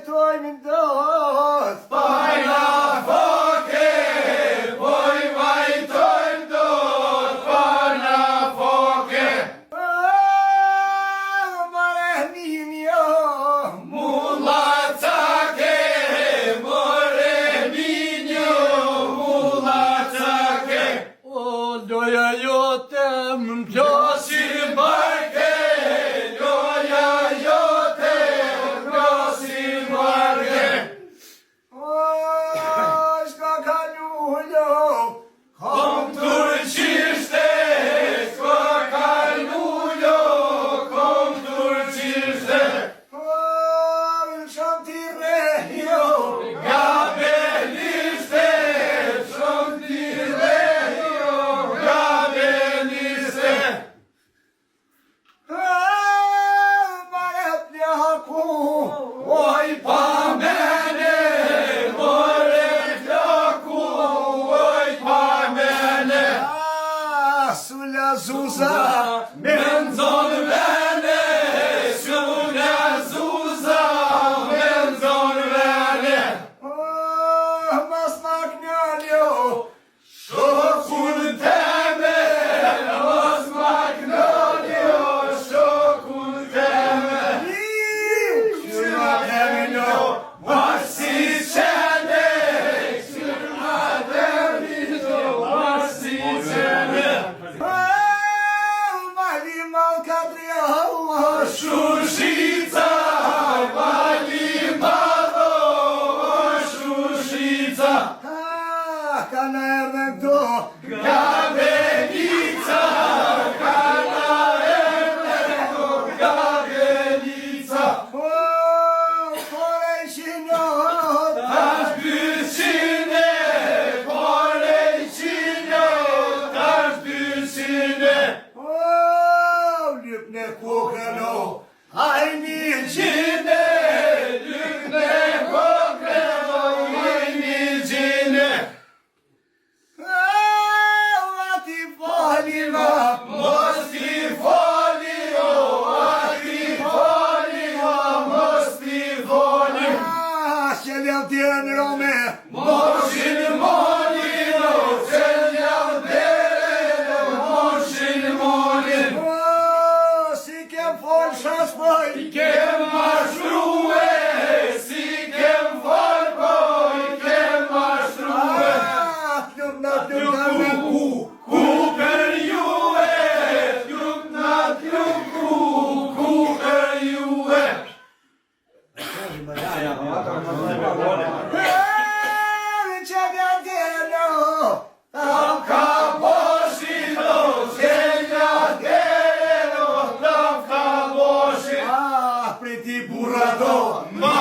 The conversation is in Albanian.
vajtojnë ndot, Pajna foke, poj vajtojnë ndot, pajna foke. Mare minjo, Mulla cake, more minjo, mulla cake. o doja jote më Plosin barke, loja jote, plosin barke. Shka ka lullo, Kom turqishte, s'ka kalullo, kom turqishte. sham t'i rejo, Gabeliste, shumë t'i rejo, gabeliste. mare plaku, Oj pa mene, more plaku, oj pa mene. Sula zuza, Menzon vene, shule zuza, menzon vene. mas nak njaljo, Shokun teme, mos magnolio, shokun teme. Qyra temino, mos si qene, qyra temino, mos si qene. mali mal kadri Allah, Shushica, vali madho, shushica. kana erdhe këto, Gabelica, kana erdo, gabelica. kore qinot, Tash dyqine, pore qine, tash dyqine. lypne kokëno, hajni Qine, lykne kokre, ojni gjine. ati falima, Mos t'i foli, o, ati foli, o, mos t'i foli. që vjen tjere në rome, Moshin molin, o, qenjam deren, o, moshin molin. si kem fol shaspoj, Kem mashtruhe, si kem fol, po, i kem mashtruhe. Nuk në të me ku, Ku për juve, t'juk na t'juk ku për juve. që vjen tjere Tam ka boshino, qenja dereno, tam ka boshino. priti burra do, Ma